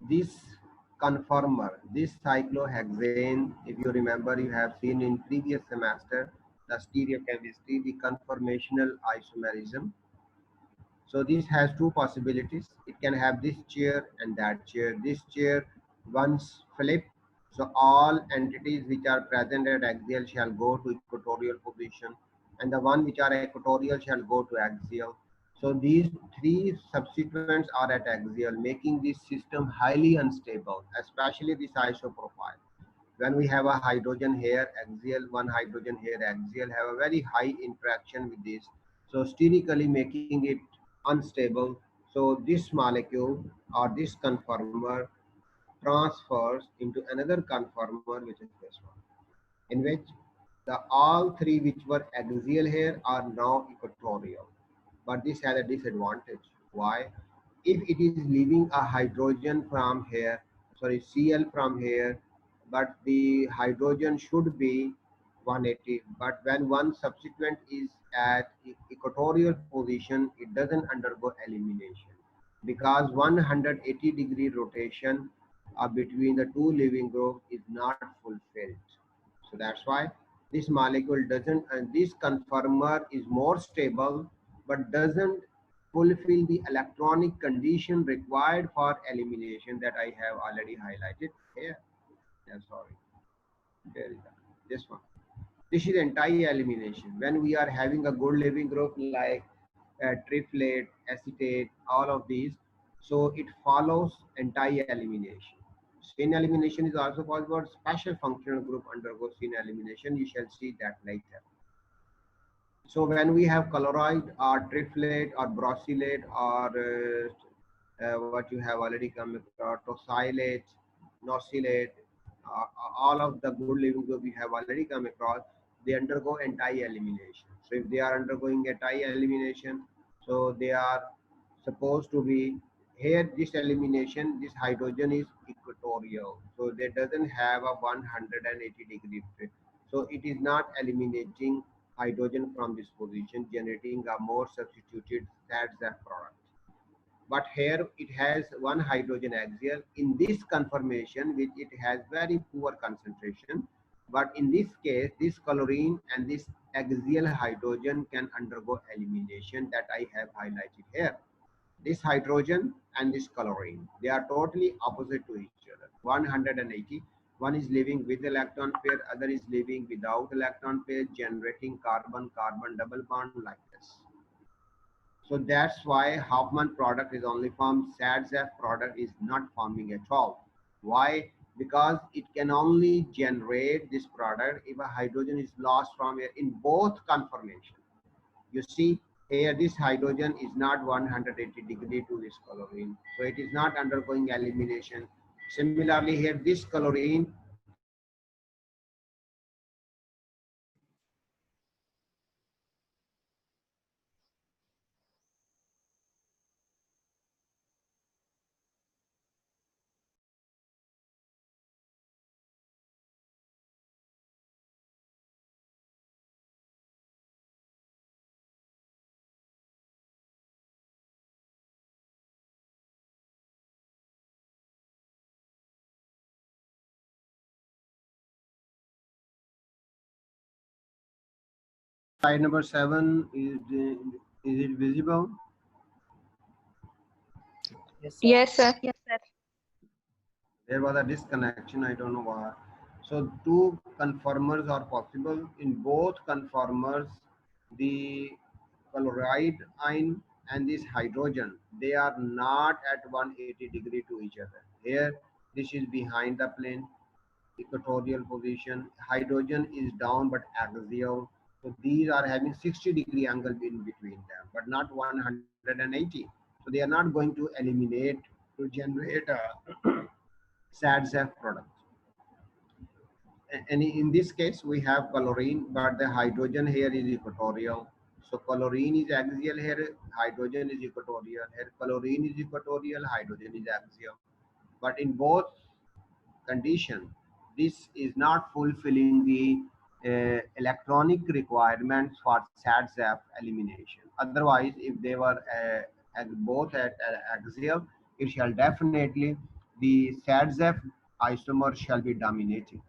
this conformer, this cyclohexane, if you remember, you have seen in previous semester, the stereochemistry, the conformational isomerism. So this has two possibilities. It can have this chair and that chair. This chair once flip, so all entities which are present at axial shall go to equatorial position, and the one which are equatorial shall go to axial. So these three subsequents are at axial, making this system highly unstable, especially this isoprofile. When we have a hydrogen here axial, one hydrogen here axial, have a very high interaction with this, so sterically making it unstable. So this molecule or this conformer transfers into another conformer, which is this one, in which the all three which were axial here are now equatorial. But this has a disadvantage. Why? If it is leaving a hydrogen from here, sorry, Cl from here, but the hydrogen should be 180, but when one subsequent is at equatorial position, it doesn't undergo elimination, because 180-degree rotation between the two living groups is not fulfilled. So that's why this molecule doesn't, and this conformer is more stable but doesn't fulfill the electronic condition required for elimination that I have already highlighted here. Yeah, sorry, there is this one. This is anti-elimination. When we are having a good living group like triplet, acetate, all of these, so it follows anti-elimination. Spin elimination is also possible. Special functional group undergoes spin elimination. You shall see that later. So when we have colloid or triplet or brosylate or what you have already come across, tosylate, nosylate, all of the good living group we have already come across, they undergo anti-elimination. So if they are undergoing anti-elimination, so they are supposed to be here. This elimination, this hydrogen is equatorial, so they doesn't have a 180-degree flip. So it is not eliminating hydrogen from this position, generating a more substituted SADZAF product. But here it has one hydrogen axial. In this conformation, which it has very poor concentration, but in this case, this chlorine and this axial hydrogen can undergo elimination that I have highlighted here. This hydrogen and this chlorine, they are totally opposite to each other. 180, one is living with electron pair, other is living without electron pair, generating carbon-carbon double bond like this. So that's why Hoffman product is only formed, SADZAF product is not forming at all. Why? Because it can only generate this product if a hydrogen is lost from here in both conformation. You see here this hydrogen is not 180-degree to this chlorine, so it is not undergoing elimination. Similarly here this chlorine, slide number 7 is it visible? Yes, sir. There was a disconnection, I don't know why. So two conformers are possible. In both conformers, the chloride ion and this hydrogen, they are not at 180-degree to each other. Here this is behind the plane, equatorial position, hydrogen is down but axial, so these are having 60-degree angle in between them, but not 180. So they are not going to eliminate to generate a SADZAF product. And in this case we have chlorine, but the hydrogen here is equatorial. So chlorine is axial here, hydrogen is equatorial here, chlorine is equatorial, hydrogen is axial. But in both condition, this is not fulfilling the electronic requirements for SADZAF elimination. Otherwise, if they were both at axial, it shall definitely the SADZF isomer shall be dominating.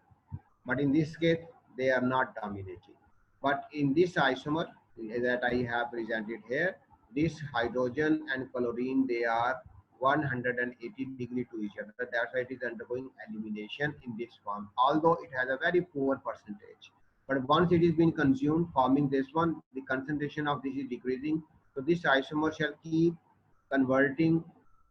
But in this case, they are not dominating. But in this isomer that I have presented here, this hydrogen and chlorine, they are 180 degree to each other. That's why it is undergoing elimination in this form, although it has a very poor percentage. But once it is being consumed, forming this one, the concentration of this is decreasing. So this isomer shall keep converting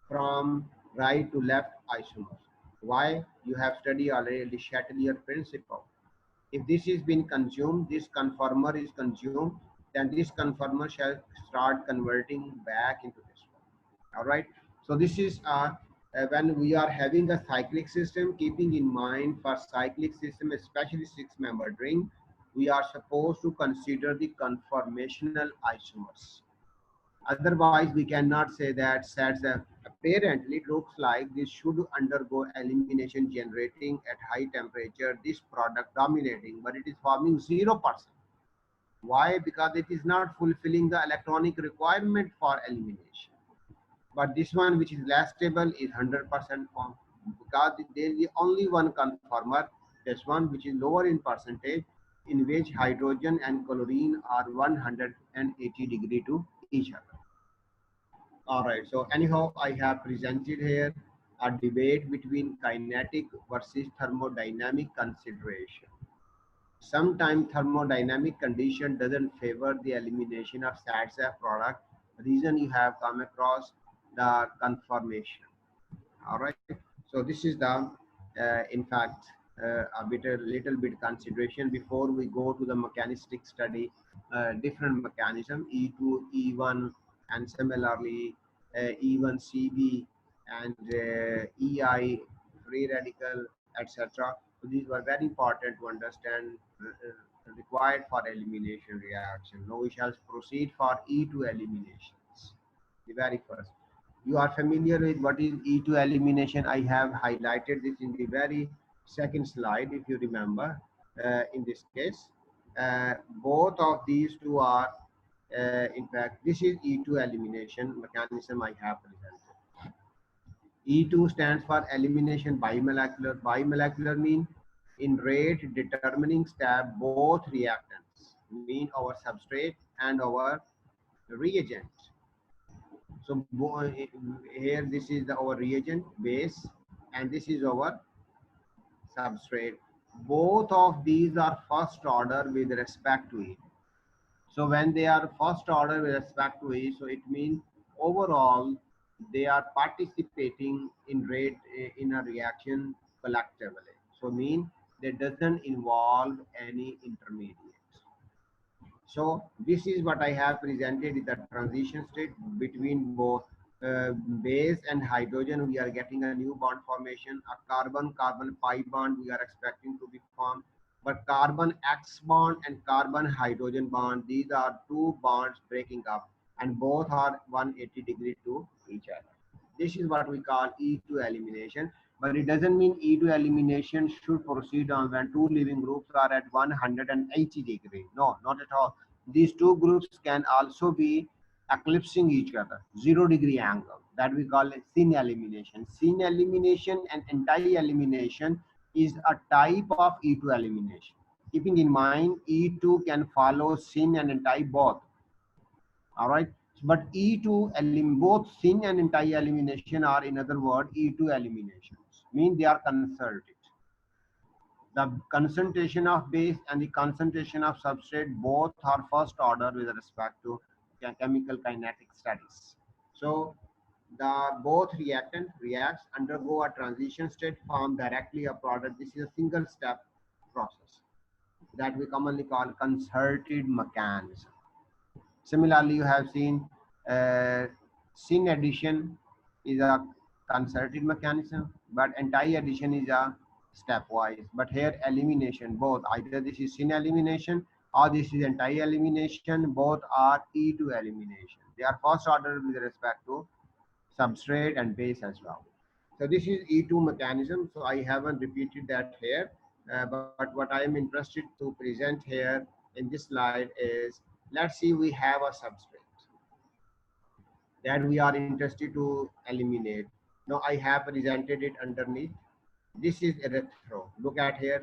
from right to left isomers. Why? You have studied already the Chatelier principle. If this is being consumed, this conformer is consumed, then this conformer shall start converting back into this one. All right. So this is when we are having a cyclic system, keeping in mind for cyclic system, especially six-membered ring, we are supposed to consider the conformational isomers. Otherwise, we cannot say that sets apparently it looks like this should undergo elimination generating at high temperature, this product dominating, but it is forming 0%. Why? Because it is not fulfilling the electronic requirement for elimination. But this one, which is less stable, is 100% form, because there is only one conformer, this one, which is lower in percentage, in which hydrogen and chlorine are 180 degree to each other. All right. So anyhow, I have presented here a debate between kinetic versus thermodynamic consideration. Sometimes thermodynamic condition doesn't favor the elimination of SADSAF product. Reason you have come across the conformation. All right. So this is the, in fact, a little bit consideration before we go to the mechanistic study, different mechanism E2, E1, and similarly E1CB and EI, free radical, etc. So these were very important to understand, required for elimination reaction. Now we shall proceed for E2 eliminations. The very first. You are familiar with what is E2 elimination. I have highlighted this in the very second slide, if you remember. In this case, both of these two are, in fact, this is E2 elimination mechanism I have presented. E2 stands for elimination bimolecular. Bimolecular mean in rate determining step both reactants, mean our substrate and our reagent. So here this is our reagent base and this is our substrate. Both of these are first order with respect to it. So when they are first order with respect to it, so it means overall they are participating in rate in a reaction collectively. So mean that doesn't involve any intermediates. So this is what I have presented in the transition state between both base and hydrogen. We are getting a new bond formation, a carbon-carbon pi bond we are expecting to be formed. But carbon X bond and carbon hydrogen bond, these are two bonds breaking up and both are 180 degree to each other. This is what we call E2 elimination. But it doesn't mean E2 elimination should proceed on when two living groups are at 180 degree. No, not at all. These two groups can also be eclipsing each other, 0 degree angle. That we call it syn elimination. Syn elimination and anti-elimination is a type of E2 elimination. Keeping in mind, E2 can follow syn and anti both. All right. But E2 both syn and anti-elimination are, in other words, E2 eliminations. Mean they are concerted. The concentration of base and the concentration of substrate both are first order with respect to chemical kinetic studies. So the both reactant reacts, undergo a transition state, form directly a product. This is a single step process that we commonly call concerted mechanism. Similarly, you have seen syn addition is a concerted mechanism, but anti-addition is a stepwise. But here elimination, both, either this is syn elimination or this is anti-elimination, both are E2 elimination. They are first order with respect to substrate and base as well. So this is E2 mechanism. So I haven't repeated that here, but what I am interested to present here in this slide is, let's see, we have a substrate that we are interested to eliminate. Now I have presented it underneath. This is erythro. Look at here,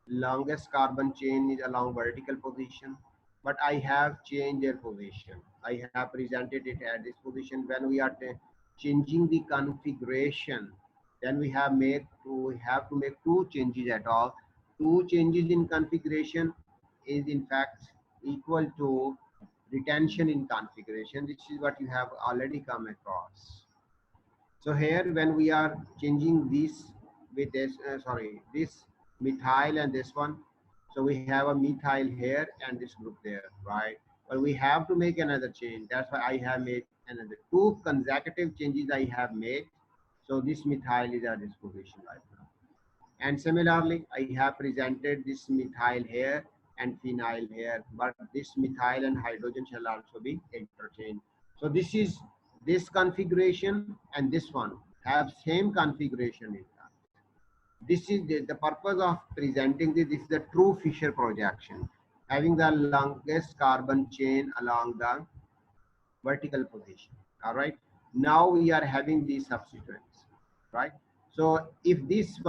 longest carbon chain is along vertical position, but I have changed their position. I have presented it at this position. When we are changing the configuration, then we have to make two changes at all. Two changes in configuration is in fact equal to retention in configuration. This is what you have already come across. So here when we are changing this with this, this methyl and this one, so we have a methyl here and this group there, right? But we have to make another change. That's why I have made another two consecutive changes I have made. So this methyl is at this position right now. And similarly, I have presented this methyl here and phenyl here, but this methyl and hydrogen shall also be interchanged. So this configuration and this one have same configuration in that. This is the purpose of presenting this. This is the true Fisher projection, having the longest carbon chain along the vertical position. All right. Now we are having these substituents, right? So if this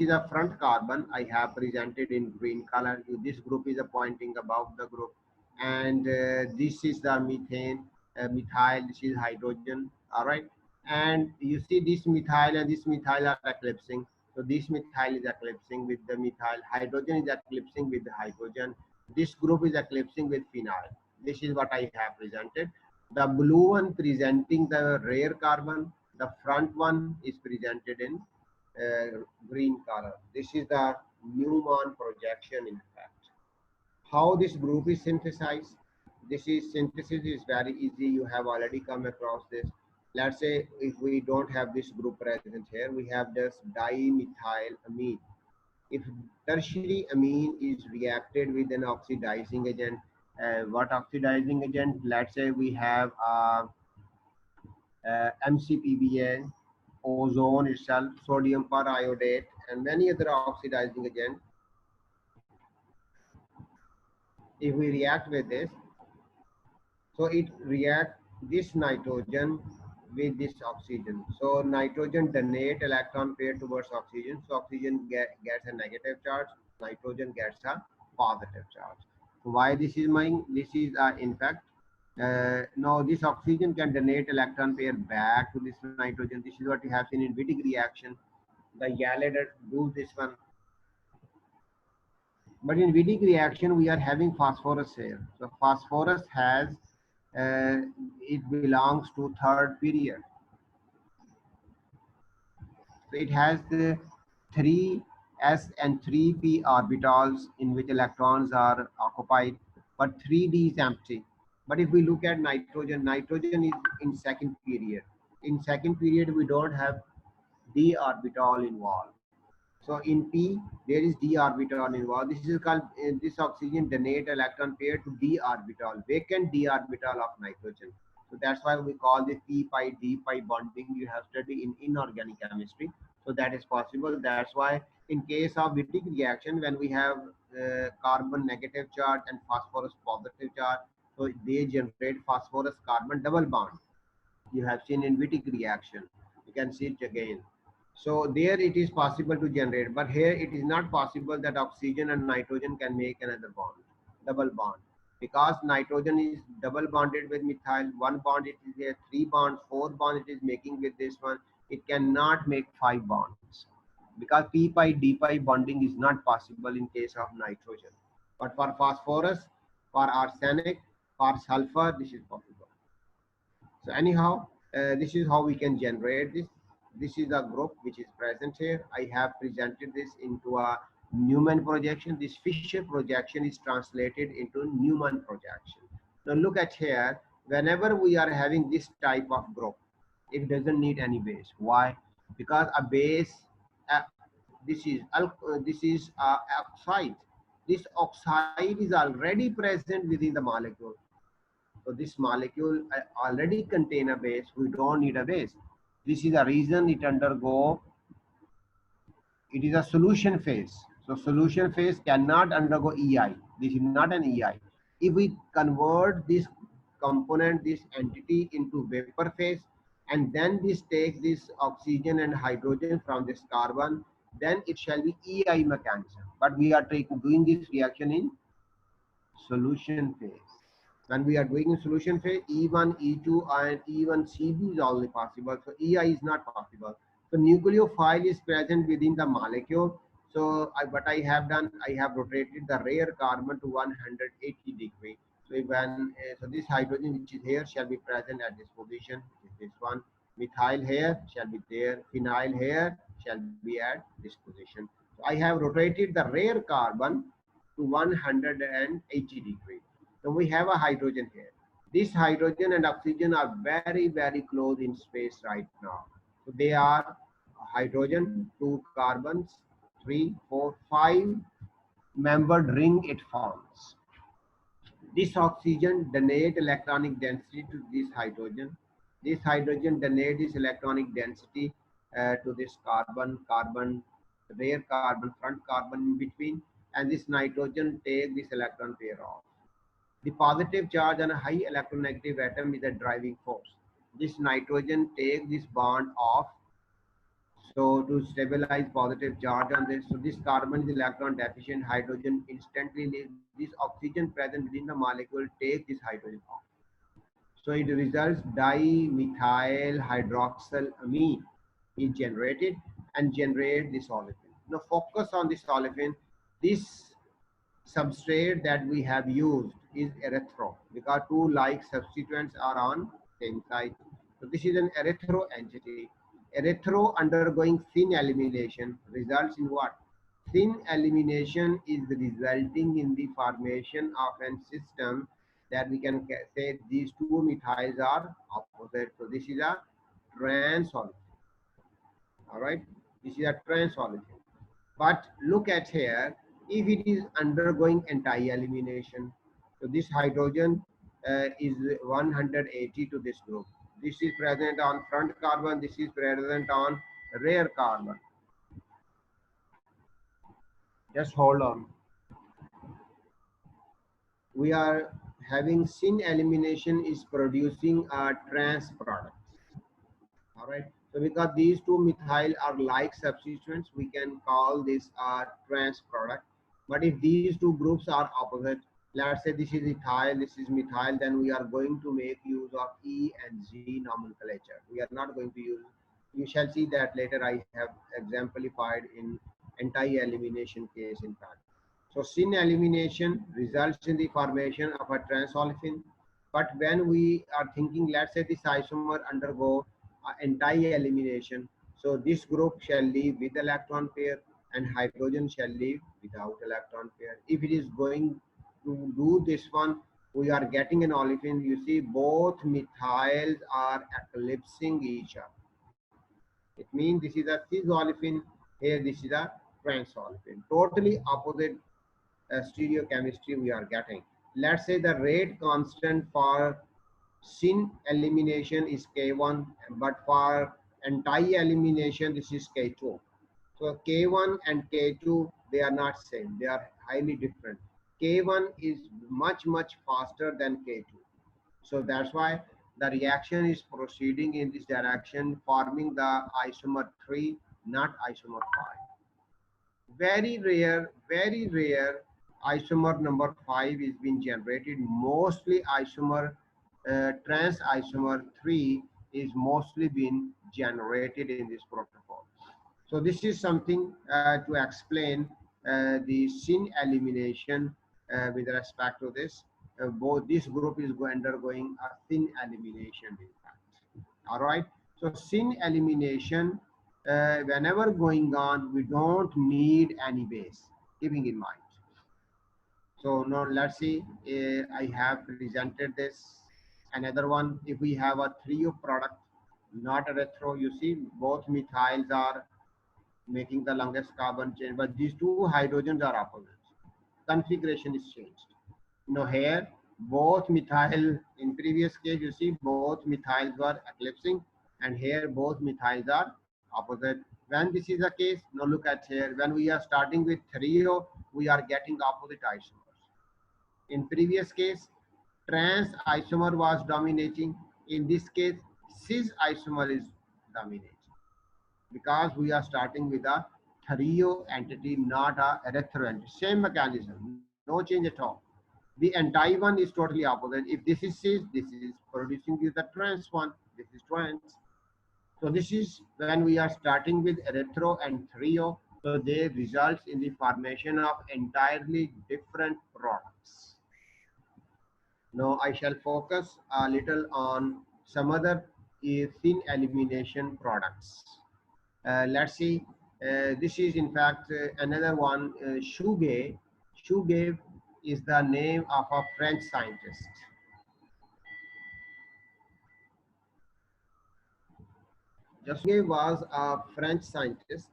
is a front carbon, I have presented in green color. This group is a pointing above the group, and this is the methane, methyl. This is hydrogen. All right. And you see this methyl and this methyl are eclipsing. So this methyl is eclipsing with the methyl. Hydrogen is eclipsing with the hydrogen. This group is eclipsing with phenyl. This is what I have presented. The blue one presenting the rare carbon, the front one is presented in green color. This is the Newman projection in fact. How this group is synthesized? This is synthesis is very easy. You have already come across this. Let's say if we don't have this group present here, we have just dimethylamine. If tertiary amine is reacted with an oxidizing agent, what oxidizing agent? Let's say we have MCPBA, ozone itself, sodium periodate, and many other oxidizing agents. If we react with this, so it reacts this nitrogen with this oxygen. So nitrogen donate electron pair towards oxygen. So oxygen gets a negative charge, nitrogen gets a positive charge. Why this is mine? This is in fact now this oxygen can donate electron pair back to this nitrogen. This is what you have seen in Wittig reaction. The yellow do this one. But in Vedic reaction, we are having phosphorus here. So phosphorus has, it belongs to third period. So it has the 3s and 3p orbitals in which electrons are occupied, but 3d is empty. But if we look at nitrogen, nitrogen is in second period. In second period, we don't have d orbital involved. So in P, there is d orbital involved. This is called this oxygen donate electron pair to d orbital, vacant d orbital of nitrogen. So that's why we call this p pi d pi bonding. You have studied in inorganic chemistry. So that is possible. That's why in case of Wittig reaction, when we have carbon negative charge and phosphorus positive charge, so they generate phosphorus carbon double bond. You have seen in Wittig reaction. You can see it again. So there it is possible to generate, but here it is not possible that oxygen and nitrogen can make another bond, double bond, because nitrogen is double bonded with methyl. One bond it is there, three bonds, four bonds it is making with this one. It cannot make five bonds because p pi d pi bonding is not possible in case of nitrogen. But for phosphorus, for arsenic, for sulfur, this is possible. So anyhow, this is how we can generate this. This is a group which is present here. I have presented this into a Newman projection. This Fisher projection is translated into Newman projection. Now look at here, whenever we are having this type of group, it doesn't need any base. Why? Because a base, uh, this is oxide. This oxide is already present within the molecule. So this molecule already contain a base. We don't need a base. This is the reason it undergo. It is a solution phase. So solution phase cannot undergo EI. This is not an EI. If we convert this component, this entity into vapor phase, and then this takes this oxygen and hydrogen from this carbon, then it shall be EI mechanism. But we are doing this reaction in solution phase. When we are doing in solution phase, E1, E2 and even CB is only possible. So EI is not possible. So nucleophile is present within the molecule. So what I have done, I have rotated the rare carbon to 180 degree. So so this hydrogen which is here shall be present at this position. This one. Methyl here shall be there. Phenyl here shall be at this position. So I have rotated the rare carbon to 180 degree. So we have a hydrogen here. This hydrogen and oxygen are very, very close in space right now. So they are hydrogen, two carbons, three, four, five membered ring it forms. This oxygen donate electronic density to this hydrogen. This hydrogen donate this electronic density to this carbon, rare carbon, front carbon in between, and this nitrogen take this electron pair off. The positive charge on a high electronegative atom is a driving force. This nitrogen takes this bond off, so to stabilize positive charge on this. So this carbon is electron deficient, hydrogen instantly leaves. This oxygen present within the molecule takes this hydrogen off. So it results dimethyl hydroxylamine is generated and generate this olefin. Now focus on this olefin. This substrate that we have used is erythro because two like substituents are on same side. So this is an erythro entity. Erythro undergoing thin elimination results in what? Thin elimination is resulting in the formation of a system that we can say these two methyls are opposite. So this is a trans olefin. All right, this is a trans olefin. But look at here, if it is undergoing anti-elimination, so this hydrogen is 180 to this group. This is present on front carbon, this is present on rear carbon. Just hold on. We are having syn elimination is producing a trans product. All right. So because these two methyl are like substituents, we can call this a trans product. But if these two groups are opposite, let's say this is ethyl, this is methyl, then we are going to make use of E and Z nomenclature. We are not going to use, you shall see that later I have exemplified in anti-elimination case in fact. So syn elimination results in the formation of a trans olefin. But when we are thinking, let's say this isomer undergo anti-elimination, so this group shall leave with electron pair and hydrogen shall leave without electron pair. If it is going to do this one, we are getting an olefin. You see both methyls are eclipsing each other. It means this is a cis olefin, here this is a trans olefin. Totally opposite stereochemistry we are getting. Let's say the rate constant for syn elimination is K1, but for anti-elimination this is K2. So K1 and K2, they are not same, they are highly different. K1 is much faster than K2. So that's why the reaction is proceeding in this direction, forming the isomer 3, not isomer 5. Very rare isomer number 5 is being generated. Mostly isomer, trans isomer 3 is mostly being generated in this protocol. So this is something to explain the syn elimination with respect to this. Both this group is undergoing a thin elimination in fact. All right. So syn elimination, whenever going on, we don't need any base, keeping in mind. So now let's see, I have presented this. Another one, if we have a trio product, not a retro, you see both methyls are making the longest carbon chain, but these two hydrogens are opposites. Configuration is changed. Now here, both methyl, in previous case, you see both methyls were eclipsing, and here both methyls are opposite. When this is the case, now look at here, when we are starting with trio, we are getting opposite isomers. In previous case, trans isomer was dominating. In this case, cis isomer is dominant because we are starting with a trio entity, not a erythro entity. Same mechanism, no change at all. The anti one is totally opposite. If this is cis, this is producing you the trans one. This is trans. So this is when we are starting with erythro and trio. So they results in the formation of entirely different products. Now I shall focus a little on some other thin elimination products. Let's see. This is in fact another one. Chouget. Chouget is the name of a French scientist. Chouget was a French scientist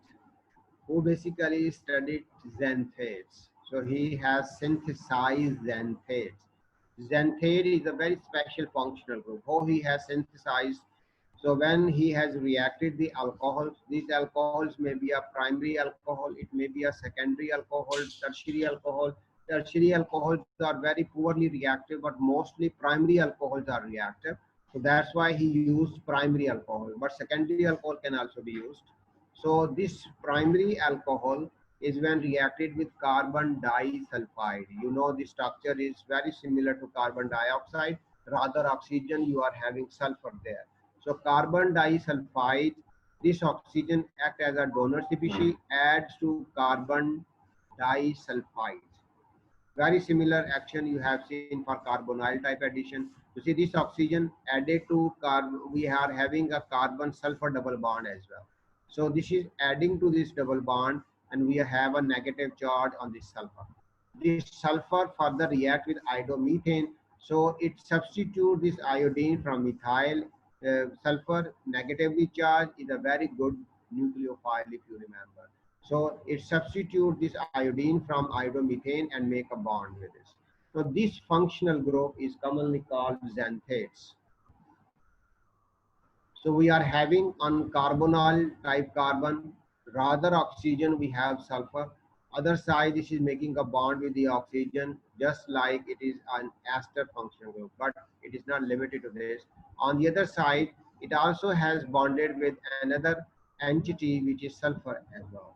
who basically studied xanthates. So he has synthesized xanthates. Xanthate is a very special functional group. How he has synthesized. So when he has reacted the alcohols, these alcohols may be a primary alcohol, it may be a secondary alcohol, tertiary alcohol. Tertiary alcohols are very poorly reactive, but mostly primary alcohols are reactive. So that's why he used primary alcohol, but secondary alcohol can also be used. So this primary alcohol is when reacted with carbon disulfide. You know the structure is very similar to carbon dioxide, rather oxygen you are having sulfur there. So carbon disulfide, this oxygen act as a donor species, adds to carbon disulfide. Very similar action you have seen for carbonyl type addition. You see this oxygen added to we are having a carbon sulfur double bond as well. So this is adding to this double bond and we have a negative charge on this sulfur. This sulfur further react with iodomethane. So it substitutes this iodine from methyl. Sulfur negatively charged is a very good nucleophile if you remember. So it substitutes this iodine from iodomethane and make a bond with this. So this functional group is commonly called xanthates. So we are having on carbonyl type carbon, rather oxygen we have sulfur. Other side this is making a bond with the oxygen just like it is an ester functional group, but it is not limited to this. On the other side, it also has bonded with another entity which is sulfur as well.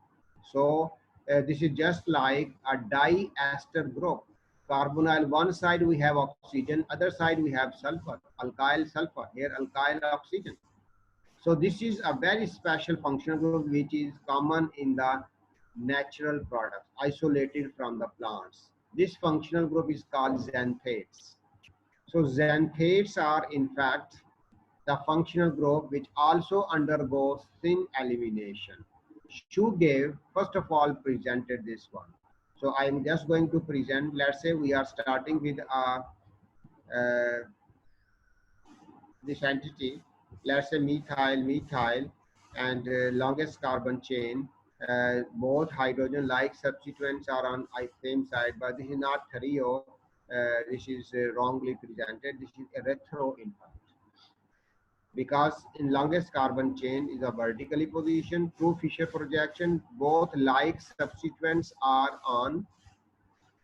So this is just like a diester group. Carbonyl one side we have oxygen, other side we have sulfur, alkyl sulfur, here alkyl oxygen. So this is a very special functional group which is common in the natural products isolated from the plants. This functional group is called xanthates. So xanthates are in fact the functional group which also undergoes thin elimination. Chouget first of all presented this one. So I am just going to present, let's say we are starting with uh, this entity, let's say methyl, and longest carbon chain. Both hydrogen like substituents are on same side, but this is not trio. This is wrongly presented. This is erythro in fact, because in longest carbon chain is a vertically positioned true Fisher projection. Both like substituents are on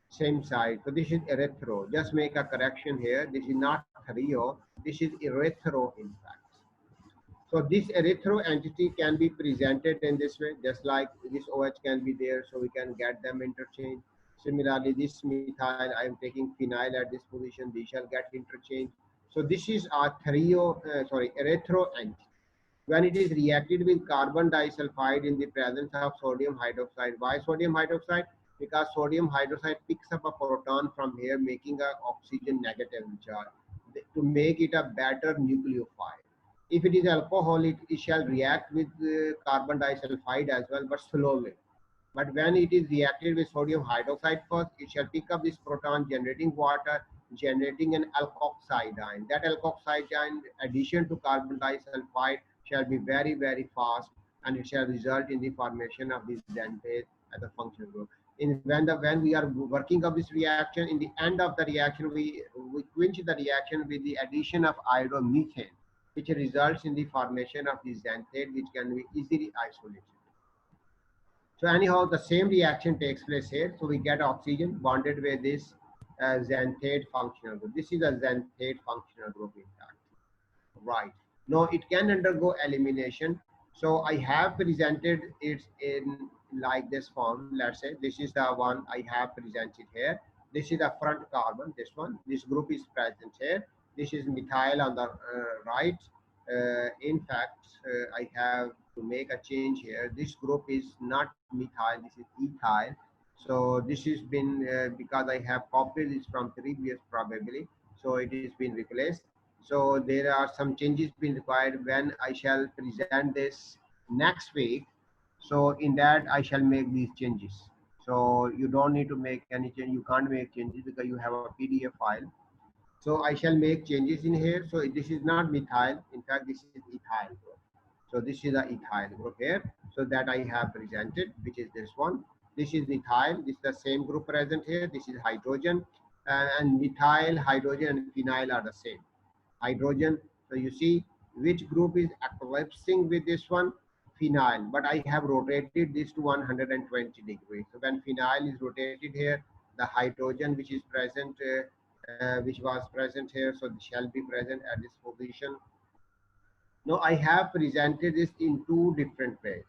same side. So this is erythro. Just make a correction here. This is not trio. This is erythro in fact. So this erythro entity can be presented in this way, just like this OH can be there, so we can get them interchanged. Similarly, this methyl, I am taking phenyl at this position, they shall get interchanged. So this is a erythro entity. When it is reacted with carbon disulfide in the presence of sodium hydroxide. Why sodium hydroxide? Because sodium hydroxide picks up a proton from here, making a oxygen negative charge to make it a better nucleophile. If it is alcohol, it shall react with carbon disulfide as well, but slowly. But when it is reacted with sodium hydroxide first, it shall pick up this proton, generating water, generating an alkoxide ion. That alkoxide ion, addition to carbon disulfide, shall be very, very fast, and it shall result in the formation of this xanthate as a functional group. When we are working of this reaction, in the end of the reaction, we quench the reaction with the addition of iodomethane, which results in the formation of this xanthate, which can be easily isolated. So anyhow, the same reaction takes place here. So we get oxygen bonded with this xanthate functional group. This is a xanthate functional group in fact. Right. No, it can undergo elimination. So I have presented it in like this form. Let's say this is the one I have presented here. This is the front carbon, this one. This group is present here. This is methyl on the right. In fact, I have to make a change here. This group is not methyl, this is ethyl. So this has been because I have copied this from previous probably, so it is been replaced. So there are some changes being required when I shall present this next week. So in that I shall make these changes. So you don't need to make any change. You can't make changes because you have a PDF file. So I shall make changes in here. So this is not methyl. In fact, this is ethyl group. So this is the ethyl group here. So that I have presented, which is this one. This is methyl. This is the same group present here. This is hydrogen. And methyl, hydrogen, and phenyl are the same. Hydrogen. So you see which group is collapsing with this one, phenyl. But I have rotated this to 120 degrees. So when phenyl is rotated here, the hydrogen which is present, which was present here, so it shall be present at this position. Now I have presented this in two different ways.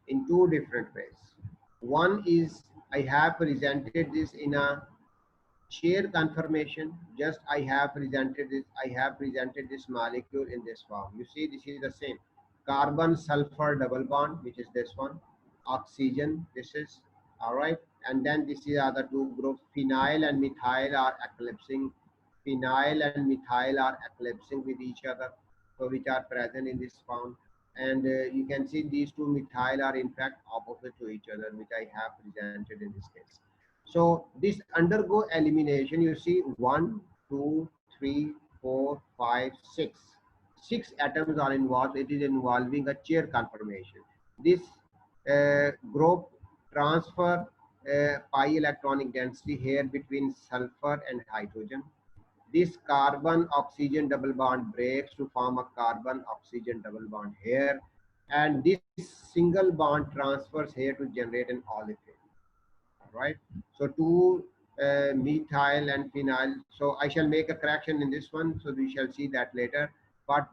In two different ways. One is I have presented this in a chair conformation. Just I have presented this molecule in this form. You see this is the same carbon sulfur double bond, which is this one, oxygen, this is all right. And then this is other two groups, phenyl and methyl are eclipsing. Phenyl and methyl are eclipsing with each other, so which are present in this form. And you can see these two methyl are in fact opposite to each other, which I have presented in this case. So this undergo elimination. You see 1, 2, 3, 4, 5, 6. 6 atoms are involved. It is involving a chair conformation. This group transfer pi electronic density here between sulfur and hydrogen. This carbon oxygen double bond breaks to form a carbon oxygen double bond here, and this single bond transfers here to generate an olefin. Right. So two methyl and phenyl. So I shall make a correction in this one. So we shall see that later. But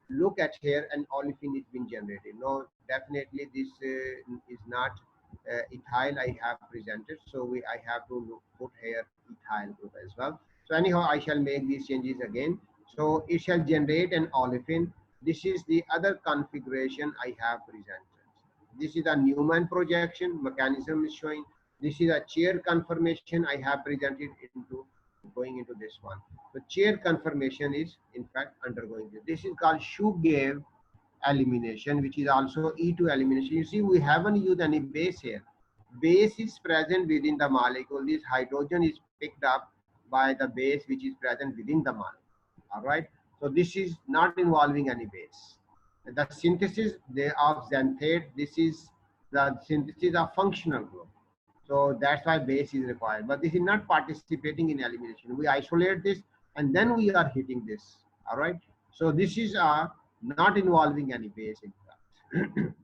look at here, an olefin is being generated. No, definitely this is not ethyl I have presented. So I have to put here ethyl group as well. So anyhow, I shall make these changes again. So it shall generate an olefin. This is the other configuration I have presented. This is a Newman projection mechanism is showing. This is a chair conformation I have presented into going into this one. So chair conformation is in fact undergoing this. This is called Shoegave elimination, which is also E2 elimination. You see, we haven't used any base here. Base is present within the molecule. This hydrogen is picked up by the base which is present within the molecule. All right. So this is not involving any base. The synthesis of xanthate, this is the synthesis of functional group. So that's why base is required. But this is not participating in elimination. We isolate this and then we are hitting this. All right. So this is not involving any base in fact.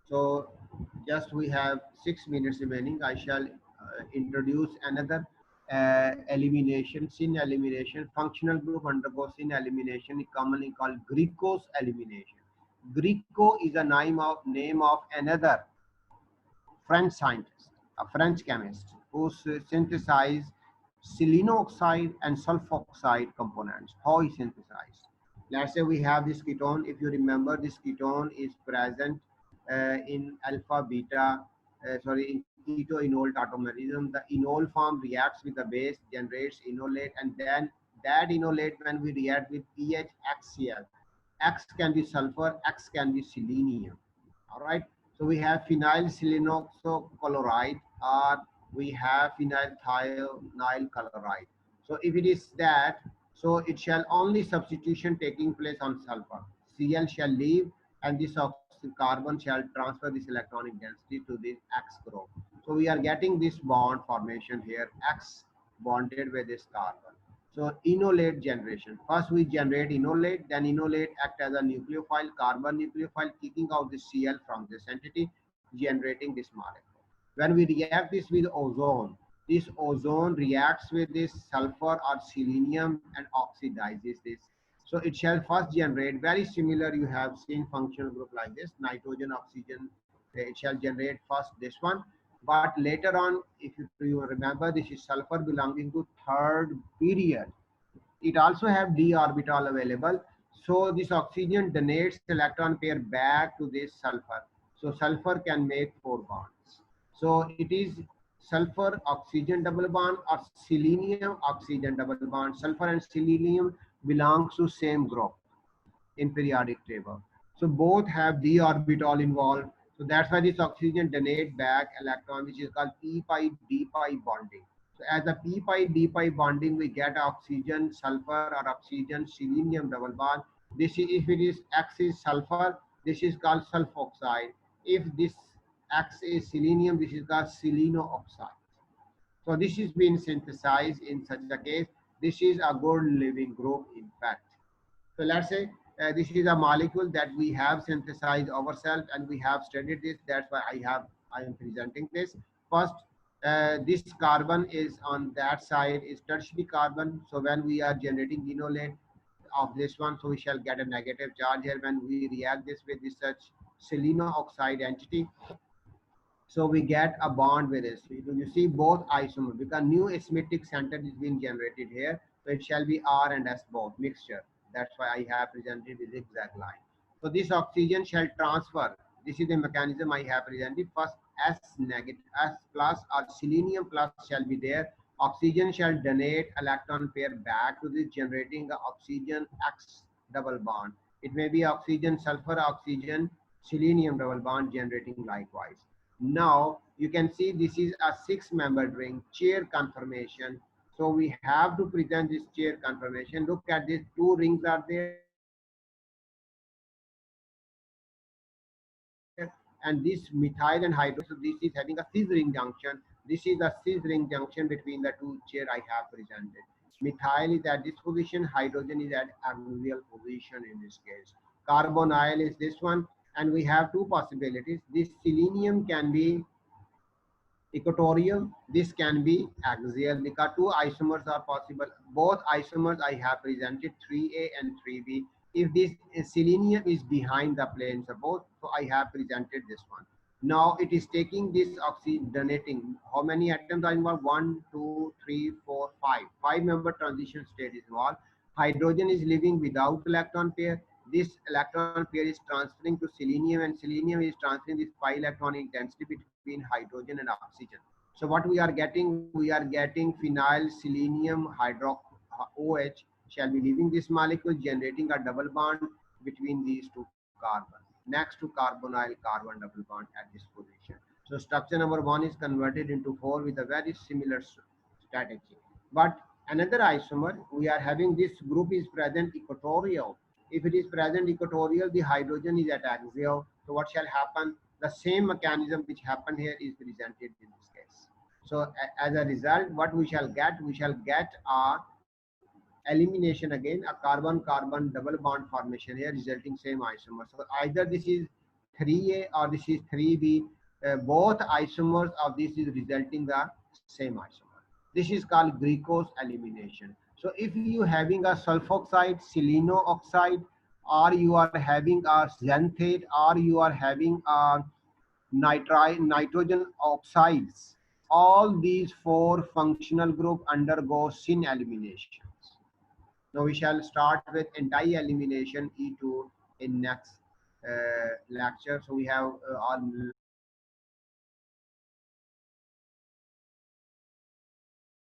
So just we have 6 minutes remaining. I shall introduce another elimination, syn elimination. Functional group undergoes syn elimination, commonly called Greco's elimination. Greco is a name of another French scientist, a French chemist who synthesized selenium oxide and sulfoxide components. How he synthesized? Let's say we have this ketone. If you remember, this ketone is present in alpha beta, in keto enol tautomerism. The enol form reacts with the base, generates enolate, and then that enolate, when we react with pH HCl, X can be sulfur, X can be selenium. All right. So we have phenyl selenoxochloride, or we have phenyl thionyl chloride. So if it is that, so it shall only substitution taking place on sulfur. Cl shall leave, and this carbon shall transfer this electronic density to this X group. So we are getting this bond formation here, X bonded with this carbon. So enolate generation. First we generate enolate, then enolate act as a nucleophile, carbon nucleophile, kicking out the Cl from this entity, generating this molecule. When we react this with ozone, This ozone reacts with this sulfur or selenium and oxidizes this. So it shall first generate very similar. You have seen functional group like this, nitrogen, oxygen. It shall generate first this one, but later on, if you remember, this is sulfur belonging to third period. It also have d orbital available. So this oxygen donates electron pair back to this sulfur. So sulfur can make four bonds. So it is sulfur oxygen double bond or selenium oxygen double bond. Sulfur and selenium belongs to same group in periodic table. So both have d orbital involved. So that's why this oxygen donate back electron, which is called p pi d pi bonding. So as a p pi d pi bonding, we get oxygen sulfur or oxygen selenium double bond. This is, if it is X is sulfur, this is called sulfoxide. If this X is selenium, this is called seleno oxide. So this is being synthesized in such a case. This is a good living group in fact. So let's say this is a molecule that we have synthesized ourselves and we have studied this. That's why I am presenting this. First, this carbon is on that side is tertiary carbon. So when we are generating linolate of this one, so we shall get a negative charge here when we react this with this such seleno oxide entity. So we get a bond with this. You see both isomers because new asymmetric center is being generated here. So it shall be R and S both mixture. That's why I have presented the zigzag line. So this oxygen shall transfer. This is the mechanism I have presented. First S negative, S plus or selenium plus shall be there. Oxygen shall donate electron pair back to this generating the oxygen X double bond. It may be oxygen sulfur, oxygen selenium double bond generating likewise. Now you can see this is a six-membered ring, chair conformation. So we have to present this chair conformation. Look at these two rings are there, and this methyl and hydrogen is there. And this methyl and hydrogen, so this is having a cis ring junction. This is a cis ring junction between the two chair I have presented. Methyl is at this position, hydrogen is at axial position in this case. Carbonyl is this one, and we have two possibilities. This selenium can be equatorial, this can be axial because two isomers are possible. Both isomers I have presented 3a and 3b. If this selenium is behind the plane suppose, so I have presented this one. Now it is taking this oxygen donating. How many atoms are involved? 1 2 3 4 5 5-member transition state is involved. Hydrogen is living without electron pair. This electron pair is transferring to selenium, and selenium is transferring this pi electron intensity between hydrogen and oxygen. So what we are getting? We are getting phenyl selenium hydro OH shall be leaving this molecule, generating a double bond between these two carbons next to carbonyl carbon double bond at this position. So structure number one is converted into four with a very similar strategy. But another isomer, we are having this group is present equatorial. If it is present equatorial, the hydrogen is at axial. So what shall happen? The same mechanism which happened here is presented in this case. So as a result, what we shall get? We shall get a elimination again, a carbon-carbon double bond formation here, resulting same isomer. So either this is 3a or this is 3b. Both isomers of this is resulting the same isomer. This is called glucose elimination. So if you having a sulfoxide, seleno oxide, or you are having a xanthate, or you are having a nitrogen oxides, all these four functional group undergo syn eliminations. Now we shall start with anti-elimination E2 in next lecture. So we have